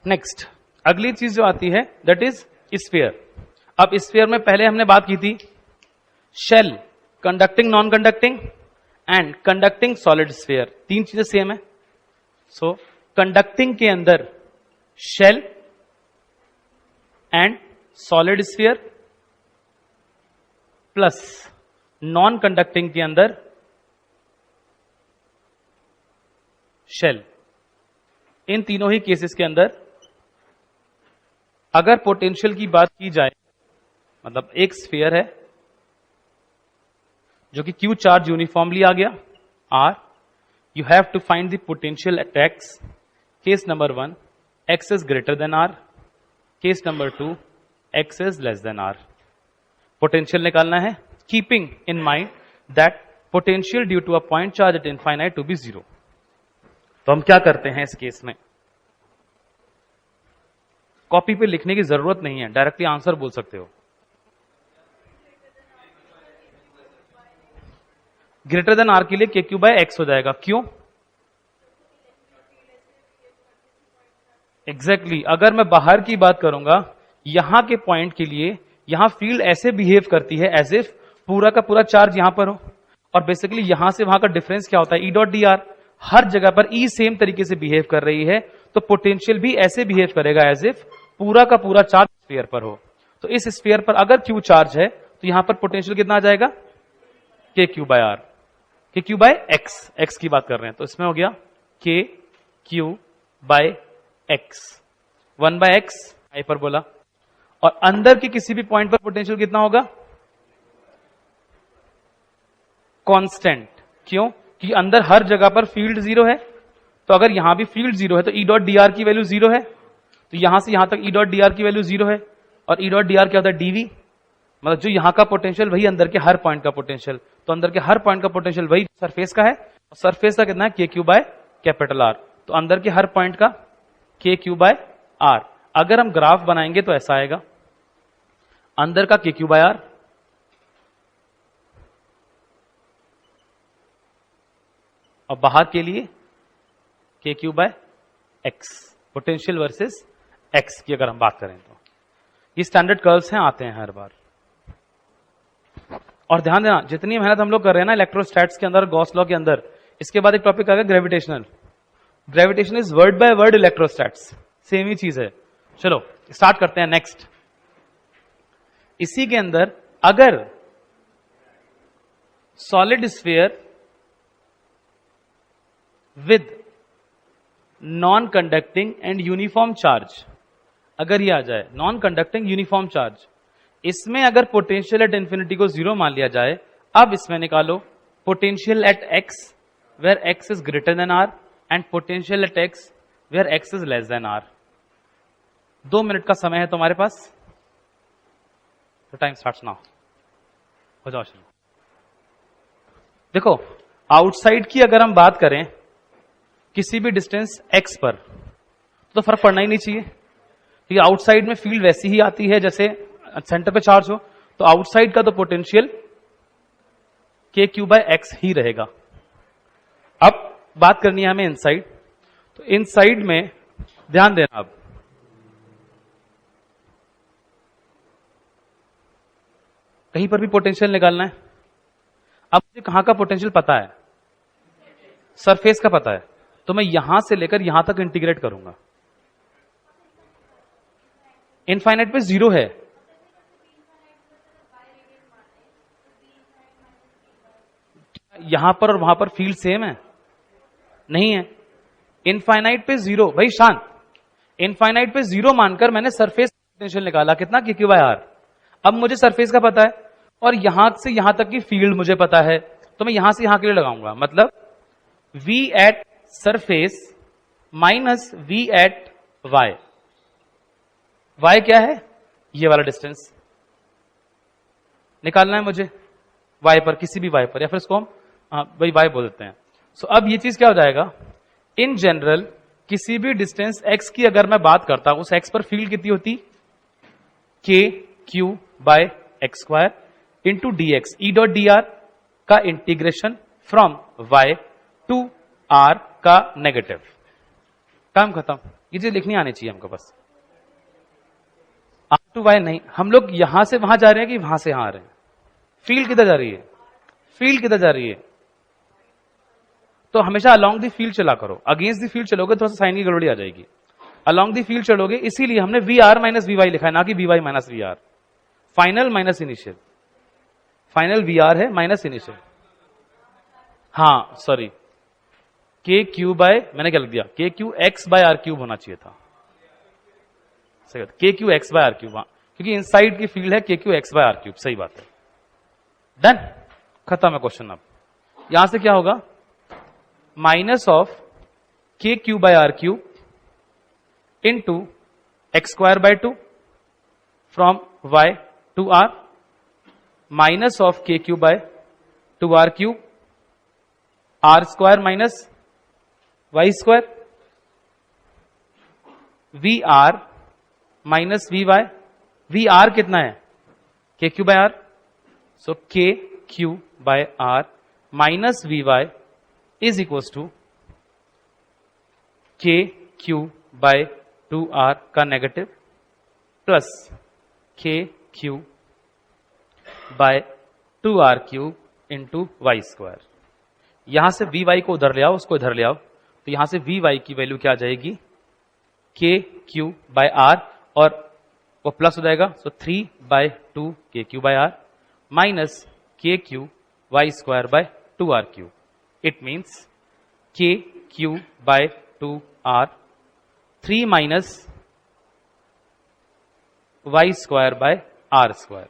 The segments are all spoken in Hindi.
नेक्स्ट अगली चीज जो आती है दैट इज स्फीयर। अब स्फीयर में पहले हमने बात की थी shell, conducting, non conducting and conducting solid sphere, तीन चीजें सेम है। सो कंडक्टिंग के अंदर shell and solid sphere plus non conducting के अंदर शेल। इन तीनों ही केसेस के अंदर अगर पोटेंशियल की बात की जाए, मतलब एक स्फीयर है जो कि क्यू चार्ज यूनिफॉर्मली आ गया R, you have to find the potential at X. Case number 1 X is greater than R, case number 2 X is less than R. Potential निकालना है keeping in mind that potential due to a point charge at infinite to be 0। तो हम क्या करते हैं इस केस में, कॉपी पे लिखने की जरूरत नहीं है, डायरेक्टली आंसर बोल सकते हो। ग्रेटर देन आर के लिए के क्यू बाय एक्स हो जाएगा, क्यों? एग्जैक्टली अगर मैं बाहर की बात करूंगा, यहां के पॉइंट के लिए यहां फील्ड ऐसे बिहेव करती है एज इफ पूरा का पूरा चार्ज यहां पर हो, और बेसिकली यहां से वहां का डिफरेंस क्या होता है, ई डॉट डी आर। हर जगह पर ई सेम तरीके से बिहेव कर रही है, तो पोटेंशियल भी ऐसे बिहेव करेगा एज इफ पूरा का पूरा चार्ज स्फीयर पर हो। तो इस स्फीयर पर अगर क्यू चार्ज है तो यहां पर पोटेंशियल कितना आ जाएगा, के क्यू बाय आर, के क्यू बाय एक्स, एक्स की बात कर रहे हैं तो इसमें हो गया K Q by X, 1 by X hyperbola. और अंदर के किसी भी पॉइंट पर पोटेंशियल कितना होगा, कांस्टेंट। क्यों? कि अंदर हर जगह पर फील्ड 0 है, तो अगर यहां भी फील्ड 0 है तो ई डॉट डी आर की वैल्यू 0 है, तो यहां से यहां तक ई डॉट डी आर की वैल्यू 0 है। और ई डॉट डी आर क्या होता है, डीवी, मतलब जो यहां का पोटेंशियल वही अंदर के हर पॉइंट का पोटेंशियल, तो अंदर के हर पॉइंट का पोटेंशियल वही सरफेस का है, और सरफेस का कितना है, के क्यू बाय कैपिटल आर। तो अंदर के हर पॉइंट का के क्यू बाय आर। अगर हम ग्राफ बनाएंगे तो ऐसा आएगा, अंदर का के क्यू बाय आर, और बाहर के लिए K Q by X, potential versus X की अगर हम बात करें तो ये स्टैंडर्ड कर्व्स हैं, आते हैं हर बार। और ध्यान देना, जितनी मेहनत हम लोग कर रहे हैं ना इलेक्ट्रोस्टैट्स के अंदर, गॉस लॉ के अंदर, इसके बाद एक टॉपिक आ गया gravitational. Gravitation is word by word electrostatics, same ही चीज है। चलो स्टार्ट करते हैं नेक्स्ट। इसी के अंदर अगर solid sphere with non conducting and uniform charge, अगर ये आ जाए नॉन कंडक्टिंग यूनिफॉर्म चार्ज, इसमें अगर पोटेंशियल एट इंफिनिटी को 0 मान लिया जाए, अब इसमें निकालो potential at X where X is greater than R and potential at X where X is less than R. 2 minute का समय है तुम्हारे पास, तो टाइम स्टार्ट्स नाउ। हो जाओ शुरू। देखो आउटसाइड की अगर हम बात करें किसी भी डिस्टेंस एक्स पर, तो फर्क पड़ना ही नहीं चाहिए, क्योंकि आउटसाइड में फील्ड वैसी ही आती है जैसे सेंटर पे चार्ज हो, तो आउटसाइड का तो पोटेंशियल के क्यू बाय एक्स ही रहेगा। अब बात करनी है हमें इनसाइड, तो इनसाइड में ध्यान देना, अब कहीं पर भी पोटेंशियल निकालना है। अब मुझे कहां का पोटेंशियल पता है, सरफेस का पता है, तो मैं यहां से लेकर यहां तक इंटीग्रेट करूंगा। इनफाइनाइट पे 0 है, यहां पर और वहां पर फील्ड सेम है, नहीं है। इनफाइनाइट पे 0, भाई शांत, इनफाइनाइट पे 0 मानकर मैंने सरफेस पोटेंशियल निकाला, कितना, के क्यू बाय आर। अब मुझे सरफेस का पता है और यहां से यहां तक की फील्ड मुझे पता है, तो मैं यहां से यहां के लिए लगाऊंगा, मतलब v at surface minus v at y। y क्या है, ये वाला डिस्टेंस निकालना है मुझे y पर, किसी भी y पर, या फिर इसको हम भाई y बोल देते हैं। सो अब ये चीज क्या हो जाएगा, इन जनरल किसी भी डिस्टेंस x की अगर मैं बात करता हूं, उस x पर फील्ड कितनी होती, K Q by x square into d x, E dot d r का integration from y to r का नेगेटिव, काम खत्म। ये चीज लिखनी आनी चाहिए हमको बस। R2Y नहीं, हम लोग यहां से वहां जा रहे हैं कि वहां से यहां आ रहे हैं? फील्ड किधर जा रही है? फील्ड किधर जा रही है? तो हमेशा अलोंग द फील्ड चला करो। अगेंस्ट द फील्ड चलोगे थोड़ा सा साइन की गड़बड़ी आ जाएगी। अलोंग द फील्ड चलोगे, इसीलिए हमने VR माइनस VY लिखा है, ना कि VY minus VR। Final minus initial, final VR है माइनस इनिशियल। हाँ सॉरी, KQ बाय, मैंने क्या लिख दिया, KQ X by R cube होना चाहिए था। सही बात, KQ X by R cube, क्योंकि इनसाइड की फील्ड है KQ X by R cube. सही बात है, डन, खत्म है क्वेश्चन। अब यहां से क्या होगा, minus of KQ bye R cube into X square by 2 from Y to R, minus of KQ by 2R cube, R square minus Y square, VR minus VY। VR कितना है, KQ bye R, so KQ bye R minus VY is equals to KQ by 2R का negative plus KQ by 2R cube into Y square. यहां से VY को उधर ले आओ, उसको इधर ले आओ, तो यहां से VY की वैल्यू क्या आ जाएगी, KQ बाय R, और वो प्लस हो जाएगा, so 3 by 2 KQ bye R minus KQ Y square by 2R cube. It means KQ by 2R 3 minus Y square by R square.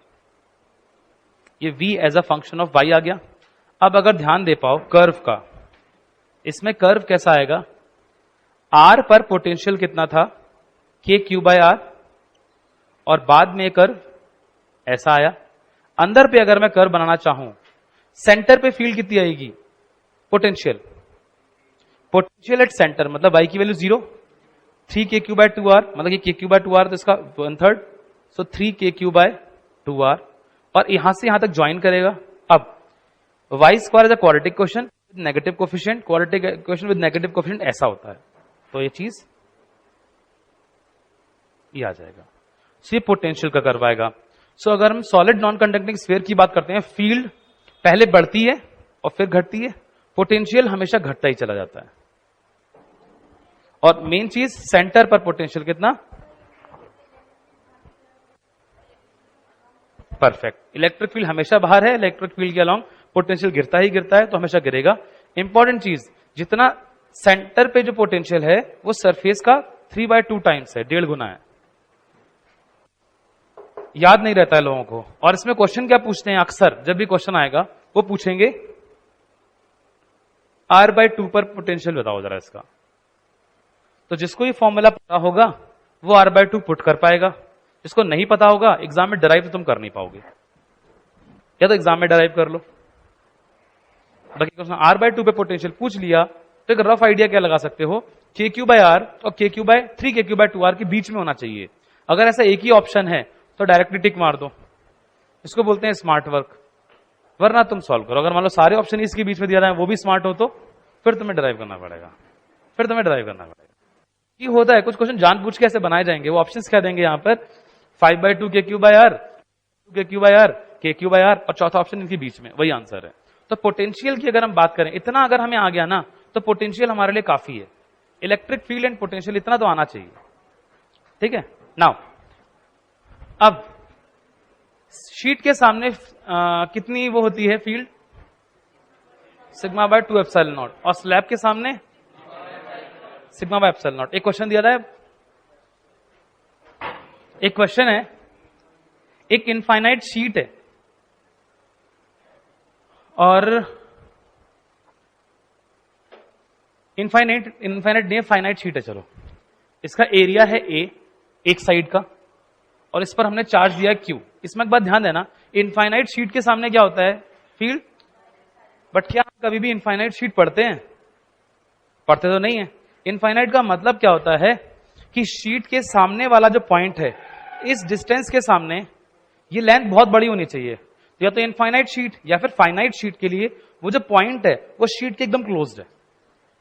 ये V as a function of Y आ गया। अब अगर ध्यान दे पाओ कर्व का, इसमें कर्व कैसा आएगा, R पर पोटेंशियल कितना था, KQ बाय R, और बाद में कर्व ऐसा आया। अंदर पे अगर मैं कर्व बनाना चाहूं, सेंटर पे फील्ड कितनी आएगी, पोटेंशियल, पोटेंशियल एट सेंटर मतलब Y की वैल्यू 0, 3 KQ बाय 2R, मतलब कि KQ बाय 2R तो इसका 1/3, सो 3 KQ बाय 2R, और यहां से यहां तक ज्वाइन करेगा। अब Y square is a quadratic question with negative coefficient, quadratic question with negative coefficient ऐसा होता है, तो ये चीज ये आ जाएगा। सो ये पोटेंशियल का कर्व आएगा। सो अगर हम सॉलिड नॉन कंडक्टिंग स्फीयर की बात करते हैं, फील्ड पहले बढ़ती है और फिर घटती है, पोटेंशियल हमेशा घटता ही चला जाता है। और मेन चीज, सेंटर पर पोटेंशियल कितना, परफेक्ट। इलेक्ट्रिक फील्ड हमेशा बाहर है, इलेक्ट्रिक फील्ड के अलोंग पोटेंशियल गिरता ही गिरता है, तो हमेशा गिरेगा। इंपॉर्टेंट चीज, जितना सेंटर पे जो पोटेंशियल है वो सरफेस का 3/2 टाइम्स है, 1.5 गुना है। याद नहीं रहता है लोगों को। और इसमें क्वेश्चन क्या पूछते हैं अक्सर, जब भी क्वेश्चन आएगा वो पूछेंगे R/2 पर पोटेंशियल बताओ जरा इसका। तो जिसको ये फॉर्मूला पता होगा वो R/2 पुट कर पाएगा, जिसको नहीं पता होगा एग्जाम में डराइव तो तुम कर नहीं पाओगे, या तो एग्जाम में डराइव कर लो। बाकी क्वेश्चन R/2 पे पोटेंशियल पूछ लिया तो एक रफ आइडिया क्या लगा सकते हो, KQ बाय R और KQ by 3 KQ by 2R के बीच में होना चाहिए। अगर ऐसा एक ही ऑप्शन है तो डायरेक्टली टिक मार दो, इसको बोलते हैं स्मार्ट वर्क। वरना तुम सॉल्व करो, अगर मान लो सारे ऑप्शन इसके बीच में दिया जाए वो भी स्मार्ट हो तो फिर तुम्हें ड्राइव करना पड़ेगा, फिर तुम्हें ड्राइव करना पड़ेगा। ये होता है कुछ क्वेश्चन जानबूझ के ऐसे बनाए जाएंगे, वो ऑप्शंस क्या देंगे यहाँ पर, 5/2 KQ bye R, 2 KQ bye R, KQ bye R, और चौथा ऑप्शन इनके बीच में, वही आंसर है। तो पोटेंशियल की अगर हम बात करें, इतना अगर हमें आ गया ना तो पोटेंशियल हमारे लिए काफी है। इलेक्ट्रिक फील्ड एंड पोटेंशियल इतना तो आना चाहिए, ठीक है। नाउ अब शीट के सामने कितनी वो होती है field, sigma by 2 epsilon not, और स्लैब के सामने सिग्मा बाय एप्सिलॉन नॉट। एक क्वेश्चन दिया था, एक क्वेश्चन है, एक इनफाइनाइट शीट है और इनफाइनाइट नहीं, फाइनाइट शीट है, चलो इसका एरिया है A एक साइड का, और इस पर हमने चार्ज दिया Q। इसमें एक बात ध्यान देना, इनफाइनाइट शीट के सामने क्या होता है, फील्ड। बट क्या हम कभी भी इनफाइनाइट शीट पढ़ते हैं, पढ़ते तो नहीं है। इनफाइनाइट का मतलब क्या होता है कि शीट के सामने वाला जो पॉइंट है, इस डिस्टेंस के सामने ये लेंथ बहुत बड़ी होनी चाहिए। या तो इनफाइनाइट शीट या फिर फाइनाइट शीट के लिए वो जो पॉइंट है वो शीट के एकदम क्लोज्ड है,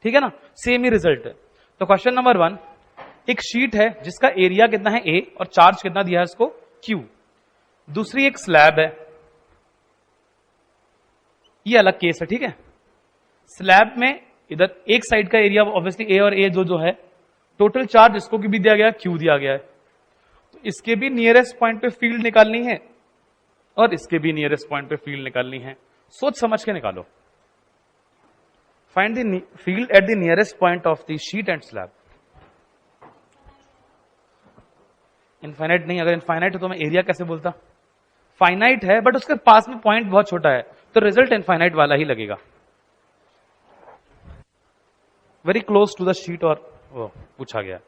ठीक है ना, सेम ही रिजल्ट है। तो क्वेश्चन नंबर 1, एक शीट है जिसका एरिया कितना है ए और चार्ज कितना दिया है इसको क्यू। दूसरी एक स्लैब है, ये अलग केस है, ठीक है। स्लैब में इधर एक साइड का एरिया ऑब्वियसली ए और ए जो है, टोटल चार्ज इसको भी दिया गया है, क्यू दिया गया है। तो इसके भी नियरेस्ट पॉइंट पे फील्ड निकालनी है और इसके भी नियरेस्ट पॉइंट पे फील्ड निकालनी है। सोच समझ के निकालो। Find the field at the nearest point of the sheet and slab. Infinite नहीं, अगर इनफाइनाइट है तो मैं एरिया कैसे बोलता। फाइनाइट है बट उसके पास में पॉइंट बहुत छोटा है, तो रिजल्ट इनफाइनाइट वाला ही लगेगा। Very close to the sheet और वो पूछा गया।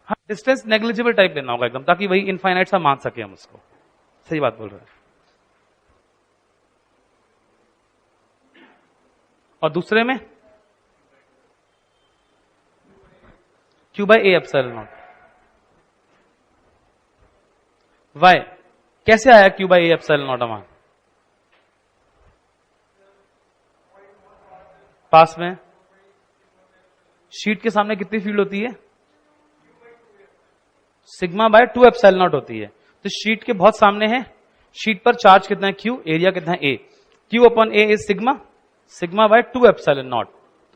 हाँ, डिस्टेंस नेग्लिजिबल टाइप लेना होगा एकदम, ताकि वही इनफाइनाइट सा मान सके हम उसको। सही बात बोल रहे हैं। और दूसरे में Q by A epsilon naught. Why कैसे आया Q by A epsilon naught अमान? पास में शीट के सामने कितनी फील्ड होती है? सिग्मा बाय 2 एप्सिलॉन नॉट होती है। तो शीट के बहुत सामने है, शीट पर चार्ज कितना है क्यू, एरिया कितना है A. Q upon A is sigma, sigma by 2 epsilon naught.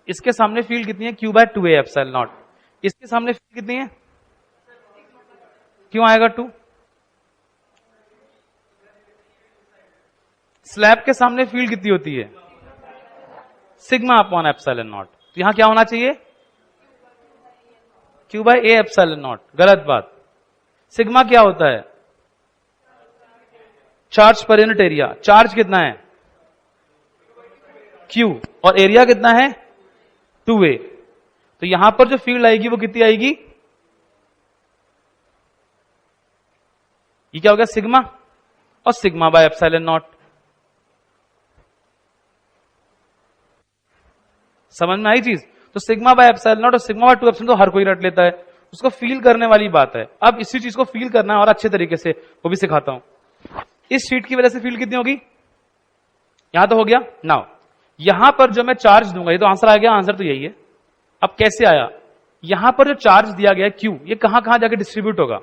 इसके सामने फील्ड कितनी है? Q by 2 A epsilon naught. इसके सामने फील्ड कितनी है? क्यों आएगा 2? स्लैब के सामने फील्ड कितनी होती है? Sigma upon epsilon naught. तो यहां क्या होना चाहिए? Q by A epsilon naught. गलत बात। सिग्मा क्या होता है? Charge per unit area. Charge कितना है? क्यू। और एरिया कितना है? 2a। तो यहां पर जो फील्ड आएगी वो कितनी आएगी? ये क्या हो गया? सिग्मा और सिग्मा बाय एप्सिलॉन नॉट। समझ में आई चीज? तो सिग्मा बाय एप्सिलॉन नॉट और सिग्मा बाय 2 एप्सिलॉन तो हर कोई रट लेता है, उसको फील करने वाली बात है। अब इसी चीज को फील करना है और अच्छे तरीके से, वो भी सिखाता हूं। इस शीट की वजह से फील्ड कितनी होगी? यहां तो हो गया। नाउ यहां पर जो मैं चार्ज दूंगा, ये तो आंसर आ गया, आंसर तो यही है। अब कैसे आया? यहां पर जो चार्ज दिया गया क्यू, ये कहां कहां जाके डिस्ट्रीब्यूट होगा?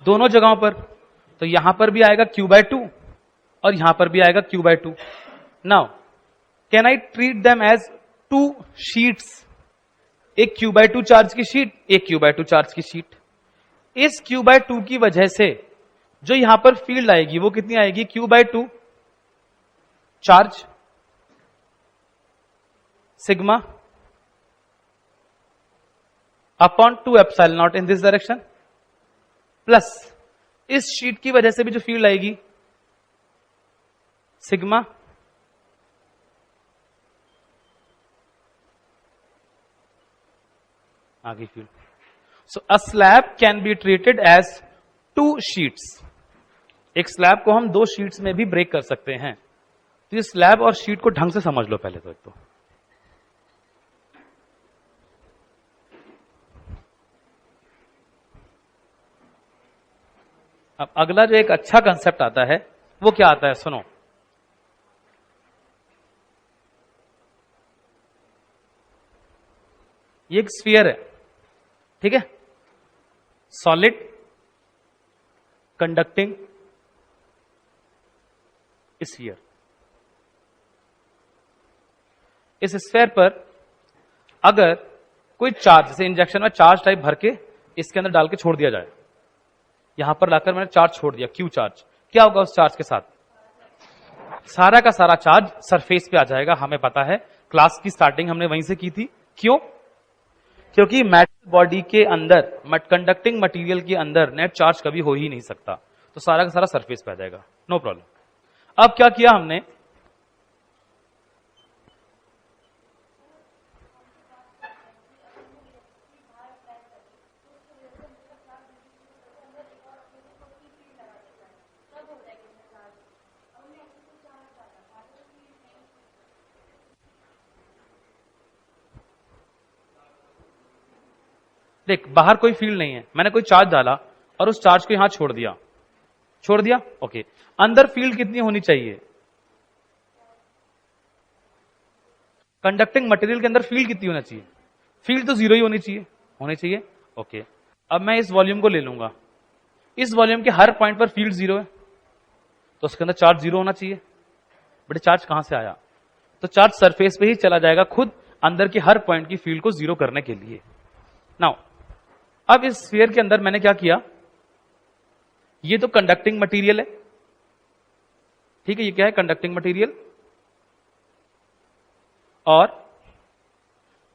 दोनों जगहों पर। तो यहां पर भी आएगा क्यू बाय 2 और यहां पर भी आएगा Q by 2। Now can I treat them as 2 sheets? एक क्यू बाय 2 चार्ज की शीट, एक क्यू बाय 2 चार्ज की शीट। इस क्यू बाय 2 की वजह से जो यहां पर फील्ड आएगी वो कितनी आएगी? Q by 2 charge sigma upon 2 epsilon not in this direction, plus इस शीट की वजह से भी जो फील्ड आएगी सिग्मा आगे field. So a slab can be treated as 2 sheets. एक स्लैब को हम 2 शीट्स में भी ब्रेक कर सकते हैं। तो ये स्लैब और शीट को ढंग से समझ लो पहले तो। एक तो अब अगला जो एक अच्छा कंसेप्ट आता है वो क्या आता है? सुनो, ये एक स्फीयर है, ठीक है, सॉलिड कंडक्टिंग स्फीयर। इस स्फीयर पर अगर कोई चार्ज, जैसे इंजेक्शन में चार्ज टाइप भर के इसके अंदर डाल के छोड़ दिया जाए, यहां पर लाकर मैंने चार्ज छोड़ दिया, क्यू चार्ज, क्या होगा उस चार्ज के साथ? सारा का सारा चार्ज सरफेस पे आ जाएगा। हमें पता है, क्लास की स्टार्टिंग हमने वहीं से की थी। क्यों? क्योंकि मेटल बॉडी के अंदर, कंडक्टिंग मटेरियल के अंदर नेट चार्ज कभी हो ही नहीं सकता, तो सारा का सारा सरफेस पे आ जाएगा, नो प्रॉब्लम। अब क्या किया हमने? देख, बाहर कोई फील्ड नहीं है, मैंने कोई चार्ज डाला और उस चार्ज को यहां छोड़ दिया, छोड़ दिया, ओके। अंदर फील्ड कितनी होनी चाहिए? कंडक्टिंग मटेरियल के अंदर फील्ड कितनी होना चाहिए? फील्ड तो जीरो ही होनी चाहिए। ओके, अब मैं इस वॉल्यूम को ले लूंगा, इस वॉल्यूम के हर पॉइंट पर फील्ड जीरो है, तो उसके अंदर चार्ज जीरो होना चाहिए। बट चार्ज कहां से आया? तो चार्ज सरफेस पे ही चला जाएगा खुद, अंदर के हर पॉइंट की फील्ड को जीरो करने के लिए। नाउ अब इस स्फीयर के अंदर मैंने क्या किया, ये तो कंडक्टिंग मटेरियल है, ठीक है, ये क्या है? Conducting material. और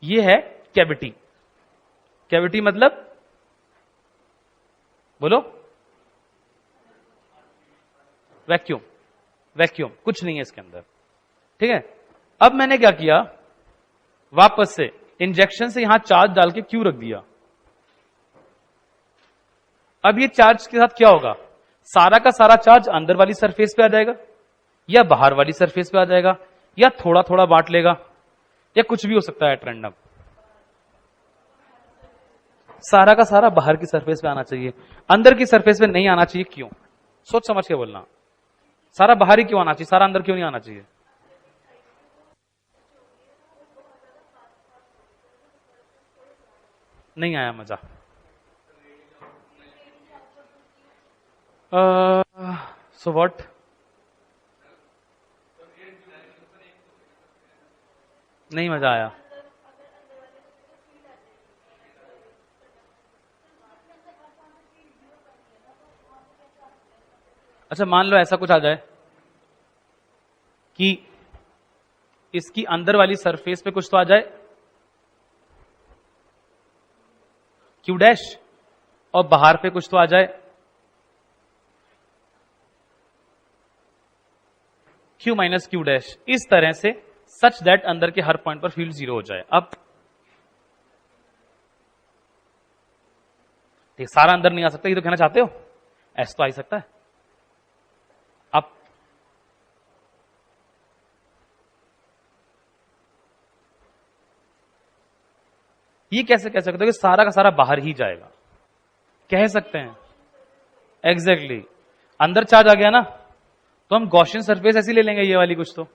ये है कैविटी। कैविटी मतलब बोलो, वैक्यूम। वैक्यूम कुछ नहीं है इसके अंदर, ठीक है। अब मैंने क्या किया, वापस से इंजेक्शन से यहां चार्ज डाल के क्यू रख दिया। अब ये चार्ज के साथ क्या होगा? सारा का सारा चार्ज अंदर वाली सरफेस पे आ जाएगा, या बाहर वाली सरफेस पे आ जाएगा, या थोड़ा थोड़ा बांट लेगा, या कुछ भी हो सकता है एट रैंडम। सारा का सारा बाहर की सरफेस पे आना चाहिए, अंदर की सरफेस पे नहीं आना चाहिए। क्यों? सोच समझ के बोलना। सारा बाहर ही क्यों आना चाहिए, सारा अंदर क्यों नहीं आना चाहिए? नहीं आया मजा। So what? नहीं मजा आया। अच्छा, मान लो ऐसा कुछ आ जाए कि इसकी अंदर वाली सरफेस पे कुछ तो आ जाए क्यू डैश, और बाहर पे कुछ तो आ जाए क्यू माइनस क्यू डैश, इस तरह से सच दैट अंदर के हर पॉइंट पर फील्ड जीरो हो जाए। अब ठीक, सारा अंदर नहीं आ सकता, ये तो कहना चाहते हो? ऐसा तो आ ही सकता है। अब ये कैसे कह सकते हो कि सारा का सारा बाहर ही जाएगा? कह सकते हैं एग्जैक्टली अंदर चार्ज आ गया ना, तो हम गॉसियन सरफेस ऐसी ले लेंगे, ये वाली कुछ तो।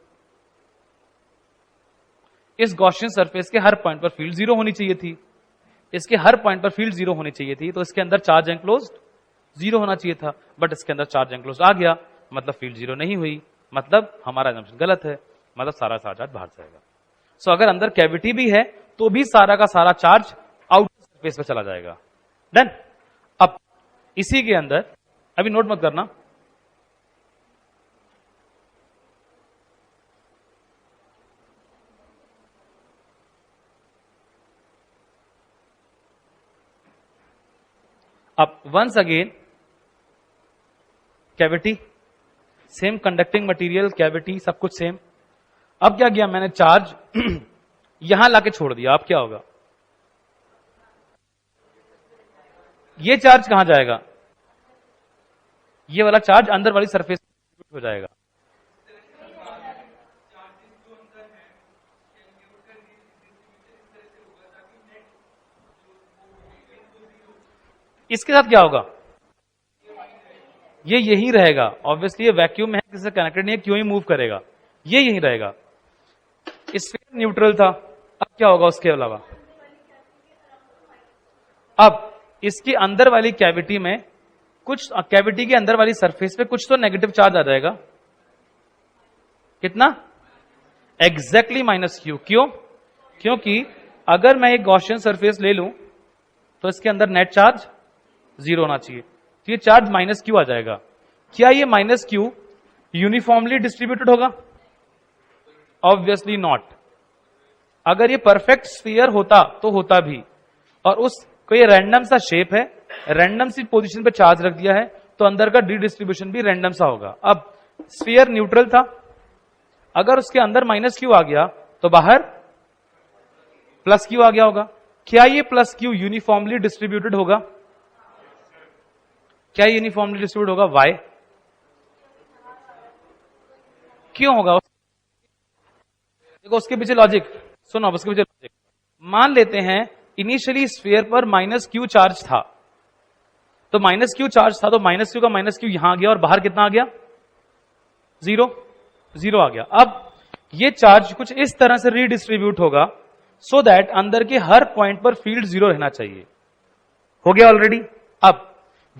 इस गॉसियन सरफेस के हर पॉइंट पर फील्ड जीरो होनी चाहिए थी, इसके हर पॉइंट पर फील्ड जीरो होनी चाहिए थी, तो इसके अंदर चार्ज एंक्लोज्ड जीरो होना चाहिए था, बट इसके अंदर चार्ज एंक्लोज्ड आ गया, मतलब फील्ड जीरो नहीं हुई, मतलब हमारा assumption गलत है, मतलब सारा चार्ज बाहर जाएगा। सो अगर अंदर कैविटी भी है तो भी सारा का सारा चार्ज आउटर सरफेस पे चला जाएगा। डन। अब इसी के अंदर अभी नोट मत करना, अब once again cavity, same conducting material, cavity सब कुछ सेम। अब क्या किया मैंने, चार्ज यहां लाके छोड़ दिया। अब क्या होगा, ये चार्ज कहां जाएगा? ये वाला चार्ज अंदर वाली सरफेस हो जाएगा। इसके साथ क्या होगा, ये यही रहेगा। ऑब्वियसली ये वैक्यूम में है, किसी से कनेक्टेड नहीं है, क्यों ही मूव करेगा, ये यही रहेगा। स्फीयर न्यूट्रल था, अब क्या होगा उसके अलावा? अब इसकी अंदर वाली कैविटी में कुछ, कैविटी के अंदर वाली सरफेस पे कुछ तो नेगेटिव चार्ज आ जाएगा। कितना? Exactly minus Q. क्यों? क्योंकि अगर मैं एक गॉसियन सरफेस ले लूं तो इसके अंदर नेट चार्ज जीरो होना चाहिए, तो ये चार्ज माइनस क्यू आ जाएगा। क्या ये माइनस क्यू यूनिफॉर्मली डिस्ट्रीब्यूटेड होगा? Obviously not. अगर ये परफेक्ट स्फीयर होता तो होता भी, और उस कोई रैंडम सा शेप है, रैंडम सी पोजीशन पे चार्ज रख दिया है, तो अंदर का डिस्ट्रीब्यूशन भी रैंडम सा होगा। अब स्फीयर न्यूट्रल था, अगर उसके अंदर माइनस क्यू आ गया तो बाहर प्लस क्यू आ गया होगा। क्या ये प्लस क्यू यूनिफॉर्मली डिस्ट्रीब्यूटेड होगा? क्या यूनिफॉर्मली डिस्ट्रीब्यूट होगा? वाई? क्यों होगा? देखो उसके पीछे लॉजिक सुनो, उसके पीछे लॉजिक। मान लेते हैं इनिशियली स्फीयर पर माइनस क्यू चार्ज था, तो माइनस क्यू चार्ज था, तो माइनस क्यू का माइनस क्यू यहां आ गया, और बाहर कितना आ गया? जीरो। जीरो आ गया। अब ये चार्ज कुछ इस तरह से रीडिस्ट्रीब्यूट होगा सो दैट अंदर के हर पॉइंट पर फील्ड जीरो रहना चाहिए। हो गया ऑलरेडी। अब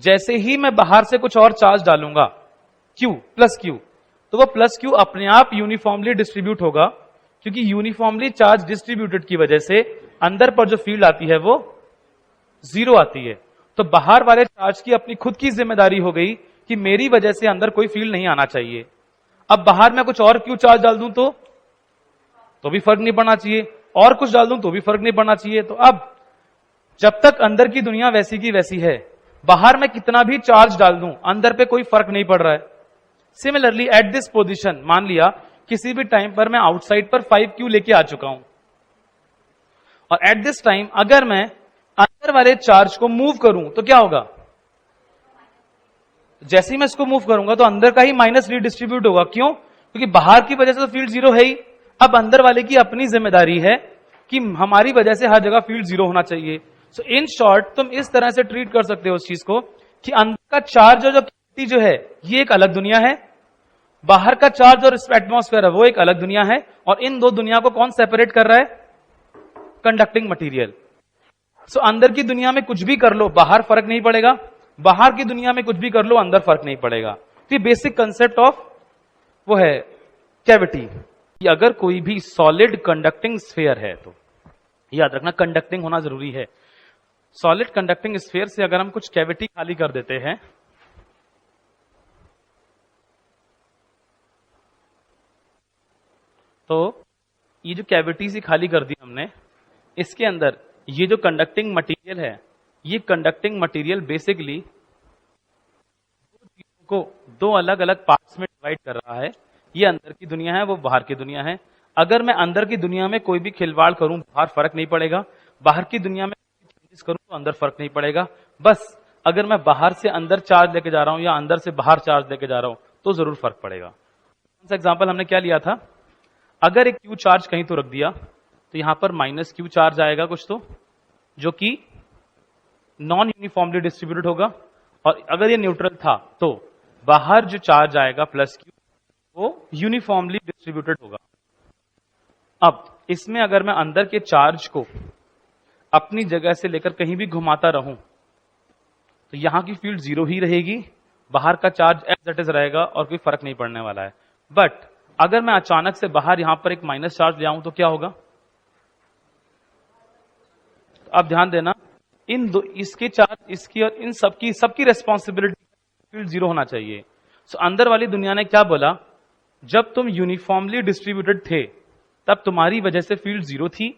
जैसे ही मैं बाहर से कुछ और चार्ज डालूंगा Q प्लस Q, तो वो प्लस Q अपने आप यूनिफॉर्मली डिस्ट्रीब्यूट होगा, क्योंकि यूनिफॉर्मली चार्ज डिस्ट्रीब्यूटेड की वजह से अंदर पर जो फील्ड आती है वो जीरो आती है। तो बाहर वाले चार्ज की अपनी खुद की जिम्मेदारी हो गई कि मेरी वजह से अंदर कोई फील्ड नहीं आना चाहिए। अब बाहर मैं कुछ और Q चार्ज डाल दूं तो भी फर्क नहीं पड़ना चाहिए, और कुछ डाल दूं तो भी फर्क नहीं पड़ना चाहिए। तो अब जब तक अंदर की दुनिया वैसी की वैसी है, बाहर मैं कितना भी चार्ज डाल दूं अंदर पे कोई फर्क नहीं पड़ रहा है। सिमिलरली एट दिस पोजीशन, मान लिया किसी भी टाइम पर मैं आउटसाइड पर 5Q लेके आ चुका हूं, और एट दिस टाइम अगर मैं अंदर वाले चार्ज को मूव करूं तो क्या होगा? जैसे ही मैं इसको मूव करूंगा तो अंदर का ही माइनस रीडिस्ट्रीब्यूट होगा। क्यों? क्योंकि बाहर की वजह से तो फील्ड जीरो है ही। अब अंदर वाले की अपनी जिम्मेदारी है कि हमारी वजह से हर जगह फील्ड जीरो होना चाहिए। सो इन शॉर्ट तुम इस तरह से ट्रीट कर सकते हो उस चीज को कि अंदर का चार्ज और जो है ये एक अलग दुनिया है, बाहर का चार्ज और एटमॉस्फेयर है वो एक अलग दुनिया है, और इन दो दुनिया को कौन सेपरेट कर रहा है? Conducting material. सो अंदर की दुनिया में कुछ भी कर लो बाहर फर्क नहीं पड़ेगा, बाहर की दुनिया में कुछ भी कर लो अंदर फर्क नहीं पड़ेगा। तो ये बेसिक कंसेप्ट ऑफ वो है कैविटी। अगर कोई भी सॉलिड कंडक्टिंग स्फीयर है तो याद रखना कंडक्टिंग होना जरूरी है। सॉलिड कंडक्टिंग स्फीयर से अगर हम कुछ कैविटी खाली कर देते हैं तो ये जो कैविटी सी खाली कर दी हमने, इसके अंदर ये जो कंडक्टिंग मटेरियल है, ये कंडक्टिंग मटेरियल बेसिकली को दो अलग अलग पार्ट्स में डिवाइड कर रहा है। ये अंदर की दुनिया है, वो बाहर की दुनिया है। अगर मैं अंदर की दुनिया में कोई भी खिलवाड़ करूं बाहर फर्क नहीं पड़ेगा, बाहर की दुनिया में चेंजेस करूं तो अंदर फर्क नहीं पड़ेगा। बस अगर मैं बाहर से अंदर चार्ज लेके जा रहा हूं या अंदर से बाहर चार्ज लेके जा रहा हूं तो जरूर फर्क पड़ेगा। एग्जाम्पल हमने क्या लिया था? अगर एक Q चार्ज कहीं तो रख दिया तो यहां पर माइनस Q चार्ज आएगा कुछ तो, जो कि नॉन यूनिफॉर्मली डिस्ट्रीब्यूटेड होगा, और अगर ये न्यूट्रल था तो बाहर जो चार्ज आएगा प्लस Q वो यूनिफॉर्मली डिस्ट्रीब्यूटेड होगा। अब इसमें अगर मैं अंदर के चार्ज को अपनी जगह से लेकर कहीं भी घुमाता रहूं तो यहां की फील्ड जीरो ही रहेगी, बाहर का चार्ज एज इट इज रहेगा और कोई फर्क नहीं पड़ने वाला है। बट अगर मैं अचानक से बाहर यहां पर एक माइनस चार्ज ले आऊं तो क्या होगा? अब ध्यान देना, इन दो इसके चार्ज इसकी और इन सबकी रेस्पॉन्सिबिलिटी फील्ड जीरो होना चाहिए। सो अंदर वाली दुनिया ने क्या बोला? जब तुम यूनिफॉर्मली डिस्ट्रीब्यूटेड थे तब तुम्हारी वजह से फील्ड जीरो थी,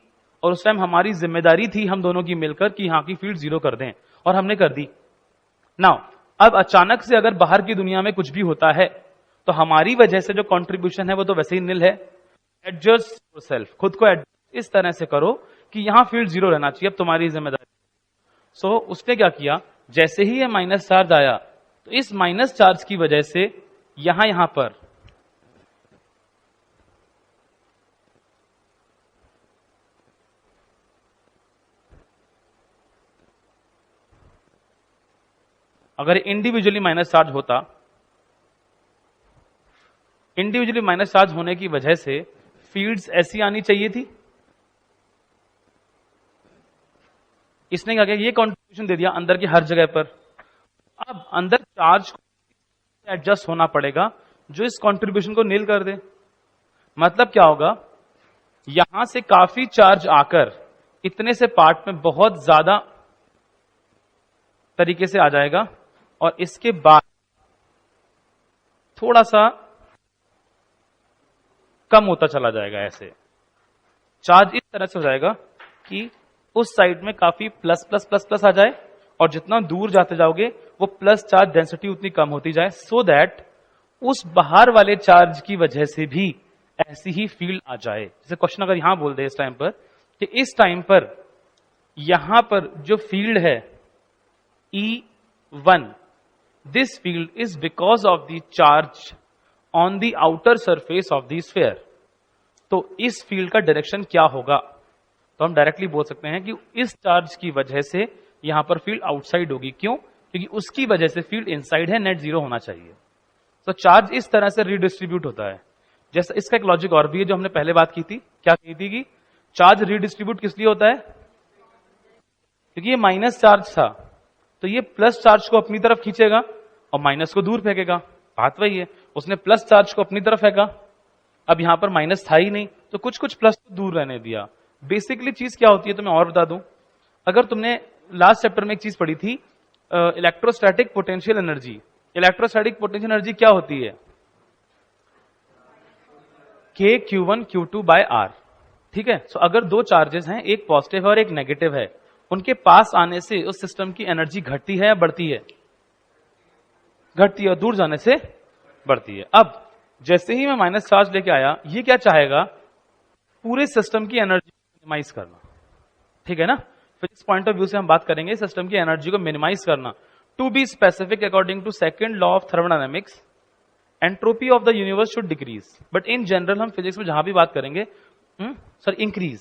और उस टाइम हमारी जिम्मेदारी थी हम दोनों की मिलकर कि यहां की फील्ड जीरो कर दें, और हमने कर दी। नाउ अब अचानक से अगर बाहर की दुनिया में कुछ भी होता है तो हमारी वजह से जो कंट्रीब्यूशन है वो तो वैसे ही निल है। एडजस्ट योरसेल्फ, खुद को इस तरह से करो कि यहां फील्ड जीरो रहना चाहिए, अब तुम्हारी जिम्मेदारी। सो उसने क्या किया? जैसे ही ये माइनस चार्ज आया तो इस माइनस चार्ज की वजह से यहां पर अगर इंडिविजुअली माइनस चार्ज होता, इंडिविजुअली माइनस चार्ज होने की वजह से फील्ड्स ऐसी आनी चाहिए थी। इसने क्या किया? ये कंट्रीब्यूशन दे दिया अंदर की हर जगह पर। अब अंदर चार्ज को एडजस्ट होना पड़ेगा जो इस कंट्रीब्यूशन को नील कर दे। मतलब क्या होगा? यहां से काफी चार्ज आकर इतने से पार्ट में बहुत ज्यादा तरीके से आ जाएगा, और इसके बाद थोड़ा सा कम होता चला जाएगा। ऐसे चार्ज इस तरह से हो जाएगा कि उस साइड में काफी प्लस प्लस प्लस प्लस आ जाए, और जितना दूर जाते जाओगे वो प्लस चार्ज डेंसिटी उतनी कम होती जाए, सो दैट उस बाहर वाले चार्ज की वजह से भी ऐसी ही फील्ड आ जाए। जैसे क्वेश्चन अगर यहां बोल दे इस टाइम पर कि इस टाइम पर यहां पर जो फील्ड है E1, this field is because of the charge on the outer surface of the sphere. तो इस फील्ड का डायरेक्शन क्या होगा? तो हम डायरेक्टली बोल सकते हैं कि इस चार्ज की वजह से यहां पर फील्ड आउटसाइड होगी। क्यों? क्योंकि उसकी वजह से फील्ड इनसाइड है, नेट जीरो होना चाहिए। तो चार्ज इस तरह से रिडिस्ट्रीब्यूट होता है। जैसा इसका एक लॉजिक और भी है जो हमने पहले बात की थी, क्या की थी कि चार्ज रीडिस्ट्रीब्यूट किस लिए होता है, क्योंकि ये माइनस चार्ज था तो ये प्लस चार्ज को अपनी तरफ खींचेगा और माइनस को दूर फेंकेगा। बात वही है, उसने प्लस चार्ज को अपनी तरफ फेंका, अब यहां पर माइनस था ही नहीं तो कुछ कुछ प्लस को दूर रहने दिया। बेसिकली चीज क्या होती है तो मैं और बता दूं, अगर तुमने लास्ट चैप्टर में एक चीज पढ़ी थी electrostatic potential energy, electrostatic potential energy क्या होती है, के Q1 Q2 बाय आर। ठीक है, सो अगर दो चार्जेस हैं, एक पॉजिटिव है और एक नेगेटिव है, उनके पास आने से उस सिस्टम की एनर्जी घटती है या बढ़ती है, घटती है, और दूर जाने से बढ़ती है। अब जैसे ही मैं माइनस चार्ज लेके आया, ये क्या चाहेगा, पूरे सिस्टम की एनर्जी मिनिमाइज करना। ठीक है ना, फिजिक्स पॉइंट ऑफ व्यू से हम बात करेंगे सिस्टम की एनर्जी को मिनिमाइज करना। To be specific according to second law of thermodynamics, entropy of the universe should decrease, but in general हम फिजिक्स में जहां भी बात करेंगे sorry increase,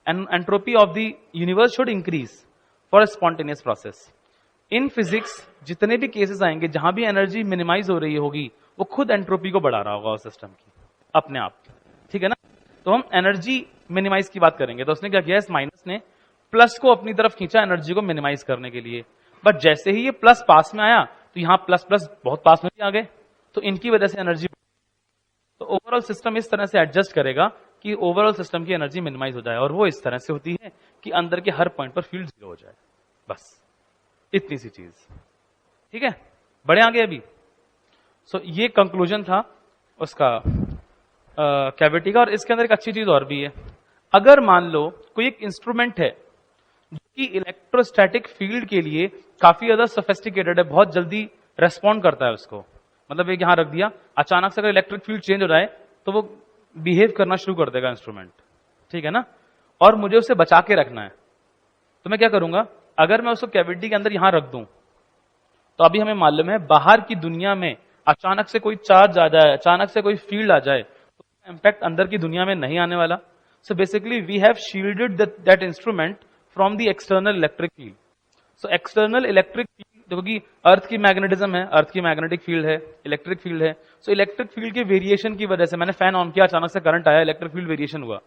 entropy of the universe should increase for spontaneous process. In physics जितने भी केसेस आएंगे जहां भी एनर्जी मिनिमाइज हो रही होगी, वो खुद एंट्रोपी को बढ़ा रहा होगा उस सिस्टम की अपने आप। ठीक है ना, तो हम एनर्जी मिनिमाइज की बात करेंगे, तो उसने क्या किया, इस माइनस ने प्लस को अपनी तरफ खींचा एनर्जी को मिनिमाइज करने के लिए, बट जैसे ही ये प्लस पास में आया तो यहां प्लस प्लस बहुत पास में भी आ गए, तो इनकी वजह से एनर्जी, तो ओवरऑल सिस्टम इस तरह से एडजस्ट करेगा कि ओवरऑल सिस्टम की एनर्जी मिनिमाइज हो जाए, और वो इस तरह से होती है कि अंदर के हर पॉइंट पर फील्ड 0 हो जाए, बस इतनी सी चीज। ठीक है, बड़े आगे अभी। सो ये कंक्लूजन था उसका कैविटी का। और इसके अंदर एक अच्छी चीज और भी है, अगर मान लो कोई एक इंस्ट्रूमेंट है जो कि इलेक्ट्रोस्टैटिक फील्ड के लिए काफी ज्यादा सोफिस्टिकेटेड है, बहुत जल्दी रेस्पॉन्ड करता है उसको, मतलब एक यहां रख दिया, अचानक से अगर इलेक्ट्रिक फील्ड चेंज हो जाए तो वो बिहेव करना शुरू कर देगा इंस्ट्रूमेंट। ठीक है ना, और मुझे उसे बचा के रखना है, तो मैं क्या करूंगा, अगर मैं उसको कैविटी के अंदर यहां रख दूं, तो अभी हमें मालूम है बाहर की दुनिया में अचानक से कोई चार्ज आ जाए, अचानक से कोई फील्ड आ जाए, तो इंपैक्ट अंदर की दुनिया में नहीं आने वाला। So basically we have shielded that instrument from the external electric field. So external electric field, देखो कि अर्थ की मैग्नेटिज्म है, अर्थ की मैग्नेटिक फील्ड है, इलेक्ट्रिक फील्ड है। सो इलेक्ट्रिक फील्ड के वेरिएशन की वजह से, मैंने फैन ऑन किया, अचानक से करंट आया, इलेक्ट्रिक फील्ड वेरिएशन हुआ।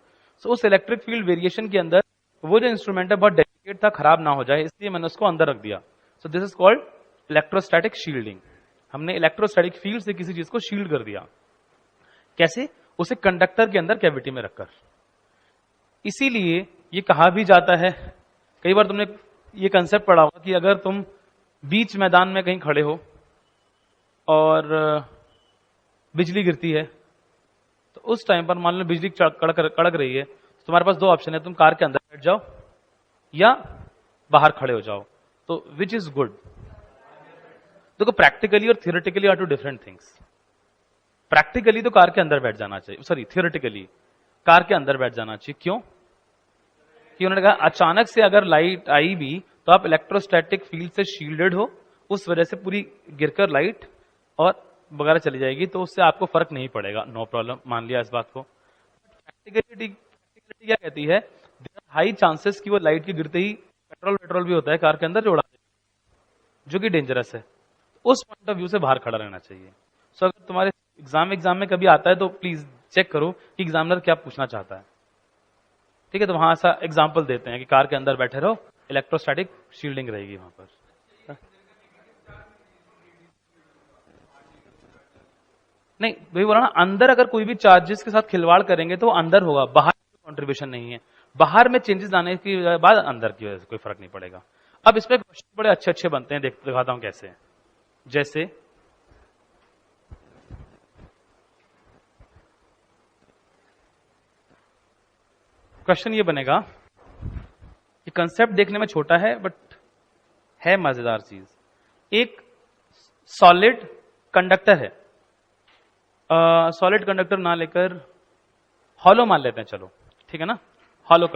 सो उस इलेक्ट्रिक फील्ड वेरिएशन के अंदर वो जो इंस्ट्रूमेंट है बहुत डेलिकेट था, खराब ना हो जाए, इसलिए मैंने उसको अंदर रख दिया। So this is called electrostatic shielding. हमने इलेक्ट्रोस्टैटिक फील्ड से किसी चीज को शील्ड कर दिया। कैसे, उसे कंडक्टर के अंदर कैविटी में रखकर। इसीलिए ये कहा भी जाता है, कई बार तुमने ये कंसेप्ट पढ़ा होगा कि अगर तुम बीच मैदान में कहीं खड़े हो और बिजली गिरती है, तो उस टाइम पर मान लो बिजली कड़क रही है, तो तुम्हारे पास दो ऑप्शन है, तुम कार के अंदर बैठ जाओ या बाहर खड़े हो जाओ, तो विच इज गुड। देखो प्रैक्टिकली और theoretically are two different things. Practically तो कार के अंदर बैठ जाना चाहिए, सॉरी थियोरेटिकली कार के अंदर बैठ जाना चाहिए। क्यों, कि उन्होंने कहा अचानक से अगर लाइट आई भी तो आप इलेक्ट्रोस्टैटिक फील्ड से शील्डेड हो, उस वजह से पूरी गिरकर लाइट और वगैरह चली जाएगी, तो उससे आपको फर्क नहीं पड़ेगा, नो प्रॉब्लम, मान लिया इस बात को। प्रैक्टिकलिटी क्या कहती है, हाई चांसेस कि वो लाइट के गिरते ही पेट्रोल भी होता है कार के अंदर जो उड़ा देगा, जो कि डेंजरस है। उस पॉइंट ऑफ व्यू से बाहर खड़ा रहना चाहिए। सो अगर तुम्हारे एग्जाम में कभी आता है तो प्लीज चेक करो कि एग्जामिनर क्या पूछना चाहता है। ठीक है, तो वहां ऐसा एग्जाम्पल देते हैं कि कार के अंदर बैठे रहो, इलेक्ट्रोस्टैटिक शील्डिंग रहेगी वहां पर। नहीं वही बोला ना, अंदर अगर कोई भी चार्जेस के साथ खिलवाड़ करेंगे तो अंदर होगा, बाहर कंट्रीब्यूशन नहीं है। बाहर में चेंजेस आने की बाद अंदर की वजह से कोई फर्क नहीं पड़ेगा। अब इसमें क्वेश्चन बड़े अच्छे अच्छे बनते हैं, दिखाता हूं कैसे। जैसे क्वेश्चन ये बनेगा, ये कंसेप्ट देखने में छोटा है बट है मजेदार चीज। एक सॉलिड कंडक्टर है, सॉलिड कंडक्टर ना लेकर हॉलो मान लेते हैं, चलो ठीक है ना, hollow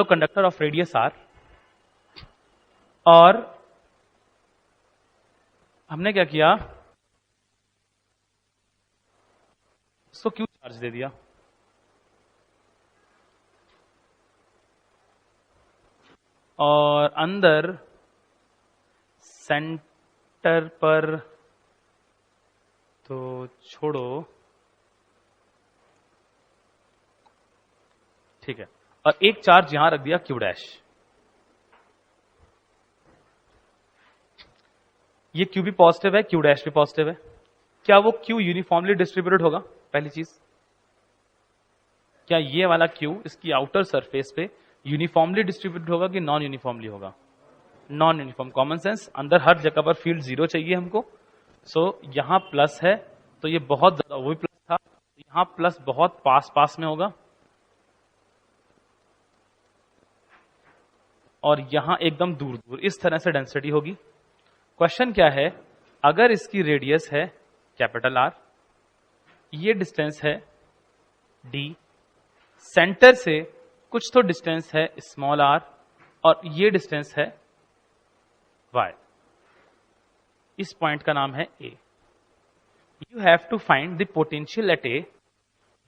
conductor of radius R, और हमने क्या किया, इसको क्यू चार्ज दे दिया, और अंदर सेंटर पर तो छोड़ो, ठीक है, और एक चार्ज यहां रख दिया क्यू डैश। ये क्यू भी पॉजिटिव है, क्यू डैश भी पॉजिटिव है। क्या वो क्यू यूनिफॉर्मली डिस्ट्रीब्यूटेड होगा? पहली चीज, क्या ये वाला क्यू इसकी आउटर सरफेस पे यूनिफॉर्मली डिस्ट्रीब्यूटेड होगा कि नॉन यूनिफॉर्मली होगा? Non uniform. कॉमन सेंस, अंदर हर जगह पर फील्ड जीरो चाहिए हमको। सो यहां प्लस है तो ये बहुत ज्यादा, वो भी प्लस था, तो यहां प्लस बहुत पास पास में होगा, और यहां एकदम दूर दूर, इस तरह से डेंसिटी होगी। क्वेश्चन क्या है, अगर इसकी रेडियस है कैपिटल आर, ये डिस्टेंस है डी, सेंटर से कुछ तो डिस्टेंस है स्मॉल आर, और ये डिस्टेंस है वाई, इस पॉइंट का नाम है A. You have to find the potential at A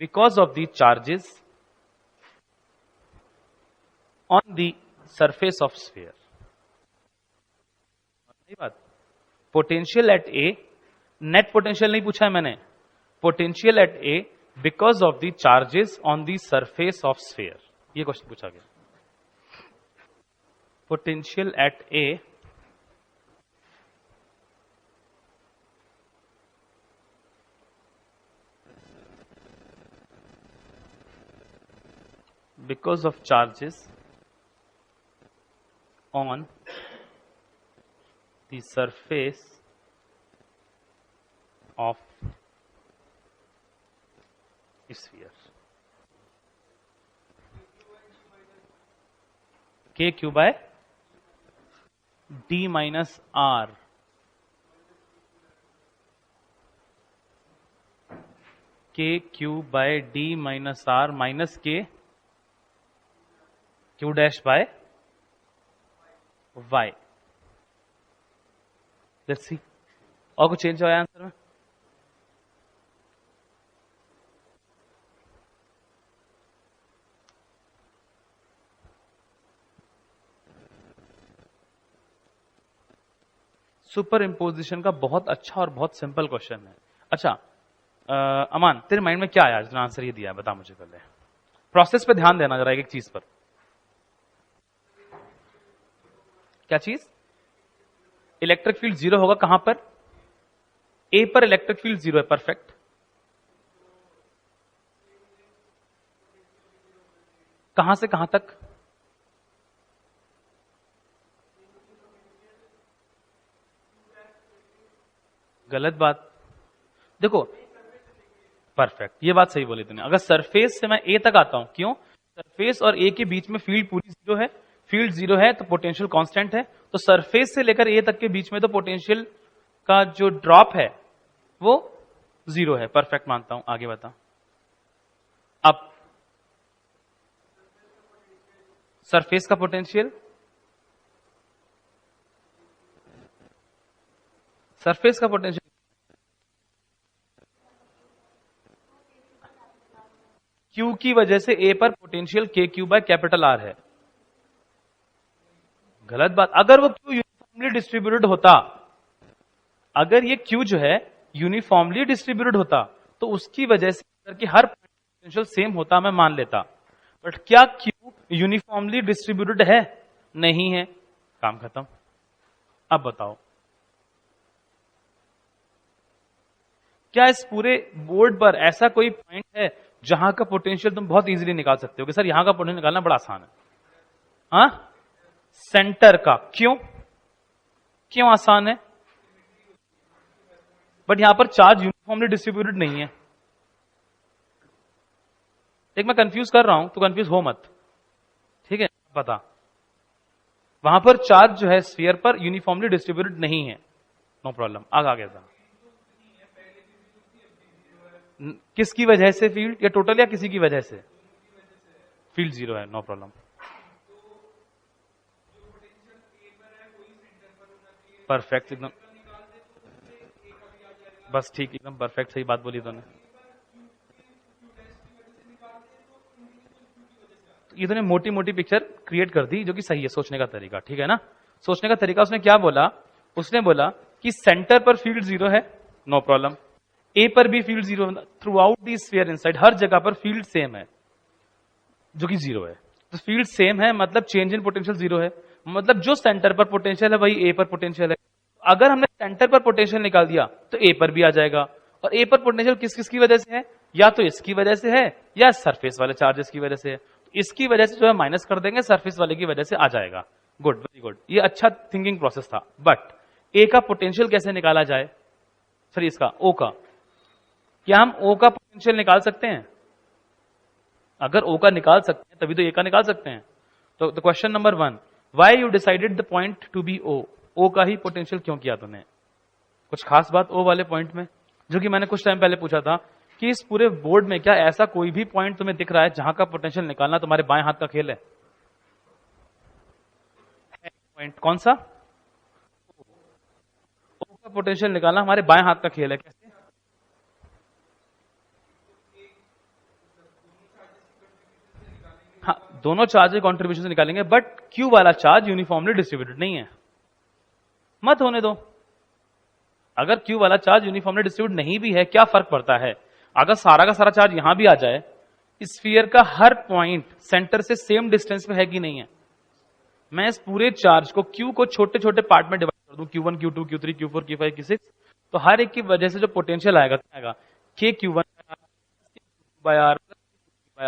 because of the charges on the surface of sphere. सही बात, potential at A, net potential नहीं पूछा है मैंने, potential at A because of the charges on the surface of sphere, ये क्वेश्चन पूछा गया। Potential at A because of charges on the surface of sphere, k q by d minus r, k q by d minus r minus k q dash by y। Let's see, और कुछ चेंज हुआ आंसर में? सुपर इम्पोजिशन का बहुत अच्छा और बहुत सिंपल क्वेश्चन है। अच्छा अमान, तेरे माइंड में क्या आया जितना आंसर ये दिया है, बता मुझे पहले। प्रोसेस पे ध्यान देना जरा, एक चीज पर। क्या चीज? इलेक्ट्रिक फील्ड जीरो होगा कहां पर? ए पर इलेक्ट्रिक फील्ड जीरो है, परफेक्ट। कहां से कहां तक? गलत बात, देखो परफेक्ट, ये बात सही बोली तूने। अगर सरफेस से मैं ए तक आता हूं, क्यों? सरफेस और ए के बीच में फील्ड पूरी जीरो है, फील्ड जीरो है तो पोटेंशियल कांस्टेंट है, तो सरफेस से लेकर ए तक के बीच में तो पोटेंशियल का जो ड्रॉप है वो जीरो है, परफेक्ट मानता हूं। आगे बता। अब सरफेस का पोटेंशियल, सरफेस का पोटेंशियल क्यू की वजह से ए पर पोटेंशियल के क्यू बाय कैपिटल आर है। गलत बात। अगर वो क्यू यूनिफॉर्मली डिस्ट्रीब्यूटेड होता, अगर ये क्यू जो है यूनिफॉर्मली डिस्ट्रीब्यूटेड होता तो उसकी वजह से कि हर पोटेंशियल सेम होता, मैं मान लेता। बट क्या क्यू यूनिफॉर्मली डिस्ट्रीब्यूटेड है? नहीं है, काम खत्म। अब बताओ, क्या इस पूरे बोर्ड पर ऐसा कोई पॉइंट है जहां का पोटेंशियल तुम बहुत इजीली निकाल सकते हो कि सर यहां का पोटेंशियल निकालना बड़ा आसान है? हाँ, सेंटर का। क्यों? क्यों आसान है? बट यहां पर चार्ज यूनिफॉर्मली डिस्ट्रीब्यूटेड नहीं है। एक मैं कंफ्यूज कर रहा हूं, तो कंफ्यूज हो मत, ठीक है? पता, वहां पर चार्ज जो है स्फीयर पर यूनिफॉर्मली डिस्ट्रीब्यूटेड नहीं है, नो प्रॉब्लम। आगे था किसकी वजह से फील्ड, या टोटल या किसी की वजह से? फील्ड जीरो है, नो प्रॉब्लम। परफेक्ट, एकदम बस ठीक, एकदम परफेक्ट, सही बात बोली तूने। ये तूने मोटी मोटी पिक्चर क्रिएट कर दी, जो कि सही है सोचने का तरीका, ठीक है ना? सोचने का तरीका उसने क्या बोला? उसने बोला कि सेंटर पर फील्ड जीरो है, नो प्रॉब्लम। ए पर भी field zero, throughout the sphere inside, हर जगह पर फील्ड सेम है जो कि जीरो है। तो फील्ड सेम है मतलब चेंज इन पोटेंशियल जीरो है, मतलब जो सेंटर पर पोटेंशियल है वही ए पर पोटेंशियल है। अगर हमने सेंटर पर पोटेंशियल निकाल दिया तो ए पर भी आ जाएगा। और ए पर पोटेंशियल किस किस की वजह से है, या तो इसकी वजह से है या सरफेस वाले चार्जेस की वजह से है। इसकी वजह से जो है माइनस कर देंगे, सरफेस वाले की वजह से आ जाएगा। गुड, वेरी गुड, ये अच्छा थिंकिंग प्रोसेस था। बट ए का पोटेंशियल कैसे निकाला जाए, सॉरी इसका ओ का, क्या हम ओ का पोटेंशियल निकाल सकते हैं? अगर ओ का निकाल सकते हैं तभी तो ए का निकाल सकते हैं। तो question number 1, why you decided the point to be O, O का ही पोटेंशियल क्यों किया तुमने? कुछ खास बात ओ वाले पॉइंट में, जो कि मैंने कुछ टाइम पहले पूछा था कि इस पूरे बोर्ड में क्या ऐसा कोई भी पॉइंट तुम्हें दिख रहा है जहां का पोटेंशियल निकालना तुम्हारे बाएं हाथ का खेल है? पॉइंट कौन सा? ओ का पोटेंशियल निकालना हमारे बाएं हाथ का खेल है। कैसे? हाँ, दोनों चार्ज के कॉन्ट्रीब्यूशन से निकालेंगे, बट क्यू वाला चार्ज यूनिफॉर्मली डिस्ट्रीब्यूटेड नहीं है, मत होने दो। अगर क्यू वाला चार्ज यूनिफॉर्मली डिस्ट्रीब्यूट नहीं भी है, क्या फर्क पड़ता है? अगर सारा का सारा चार्ज यहां भी आ जाए, स्फीयर का हर पॉइंट सेंटर से सेम डिस्टेंस पे है कि नहीं है? मैं इस पूरे चार्ज को क्यू को छोटे छोटे पार्ट में डिवाइड कर दूं, Q1 Q2 Q3 Q4 Q5 Q6, तो हर एक की वजह से जो पोटेंशियल आएगा क्या आएगा? K Q1 बाय आर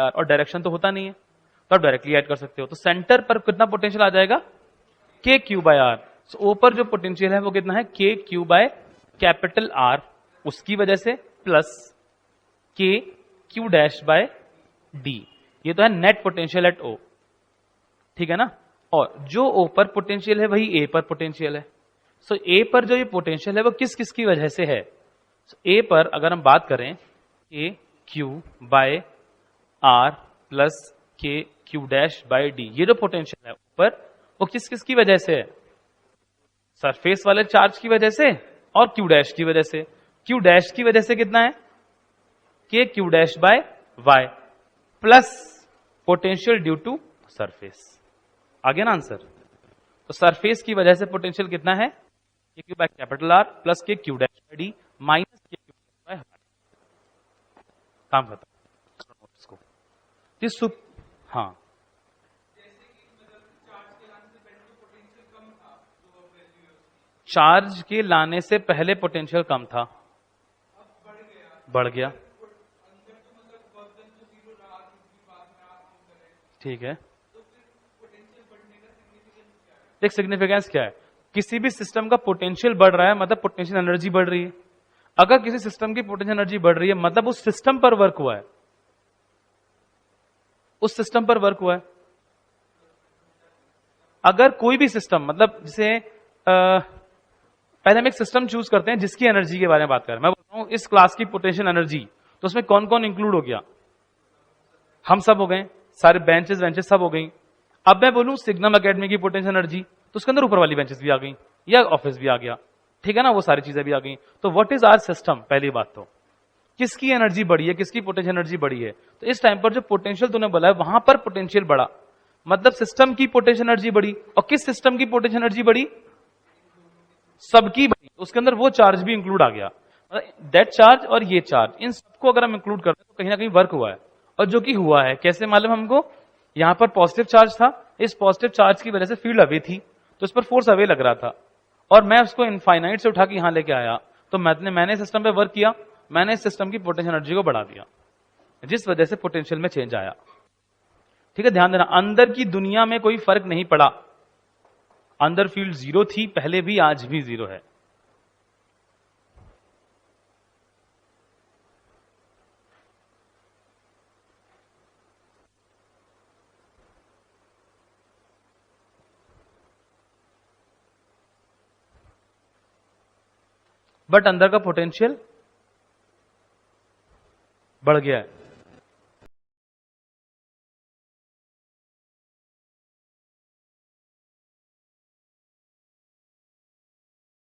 और डायरेक्शन तो होता नहीं है, तो आप डायरेक्टली ऐड कर सकते हो। तो सेंटर पर कितना पोटेंशियल आ जाएगा? K Q by R. O पर जो पोटेंशियल है वो कितना है? K Q by capital R, उसकी वजह से plus K Q dash by D. ये तो है नेट पोटेंशियल एट O, ठीक है ना? और जो O पर पोटेंशियल है वही A पर पोटेंशियल है। सो A पर जो ये पोटेंशियल है वो किस किस की वजह से है? A पर अगर हम बात करें K Q by R plus K Q dash by D, ये जो पोटेंशियल है ऊपर वो किस किस की वजह से है? सरफेस वाले चार्ज की वजह से और Q डैश की वजह से। Q डैश की वजह से कितना है? K Q dash by Y plus potential due to surface. आ गया ना आंसर? तो सरफेस की वजह से पोटेंशियल कितना है? K Q by capital R plus K Q dash by D minus K Q by Y। काम खत्म इसको। हाँ, चार्ज के लाने से पहले पोटेंशियल कम था, बढ़ गया, ठीक है। एक सिग्निफिकेंस क्या है? किसी भी सिस्टम का पोटेंशियल बढ़ रहा है मतलब पोटेंशियल एनर्जी बढ़ रही है। अगर किसी सिस्टम की पोटेंशियल एनर्जी बढ़ रही है मतलब उस सिस्टम पर वर्क हुआ है, उस सिस्टम पर वर्क हुआ है। अगर कोई भी सिस्टम, मतलब जैसे पहले हम एक सिस्टम चूज करते हैं जिसकी एनर्जी के बारे में बात करें। मैं बोलता हूं इस क्लास की पोटेंशियल एनर्जी, तो उसमें कौन कौन इंक्लूड हो गया? हम सब हो गए, सारे बेंचेस वेंचेस सब हो गई। अब मैं बोलूं सिग्नम एकेडमी की पोटेंशियल एनर्जी, तो उसके अंदर ऊपर वाली बेंचेस भी आ गई या ऑफिस भी आ गया, ठीक है ना? वो सारी चीजें भी आ गई। तो व्हाट इज आवर सिस्टम? पहली बात तो किसकी एनर्जी बढ़ी है, किसकी पोटेंशियल एनर्जी बढ़ी है? तो इस टाइम पर जो पोटेंशियल तूने बोला है वहां पर पोटेंशियल बढ़ा, मतलब सिस्टम की पोटेंशियल एनर्जी बढ़ी। और किस सिस्टम की पोटेंशियल एनर्जी बढ़ी? सबकी बढ़ी। उसके अंदर वो चार्ज भी इंक्लूड आ गया, दैट चार्ज और ये चार्ज, इन सबको अगर हम इंक्लूड करते हैं तो कहीं ना कहीं वर्क हुआ है। और जो कि हुआ है कैसे मालूम हमको? यहां पर पॉजिटिव चार्ज था, इस पॉजिटिव चार्ज की वजह से फील्ड अवे थी, तो इस पर फोर्स अवे लग रहा था, और मैं उसको इनफाइनाइट से उठा के यहां लेके आया, तो मैंने सिस्टम पे वर्क किया, मैंने इस सिस्टम की पोटेंशियल एनर्जी को बढ़ा दिया, जिस वजह से पोटेंशियल में चेंज आया। ठीक है, ध्यान देना, अंदर की दुनिया में कोई फर्क नहीं पड़ा। अंदर फील्ड जीरो थी पहले भी, आज भी जीरो है। बट अंदर का पोटेंशियल बढ़ गया है।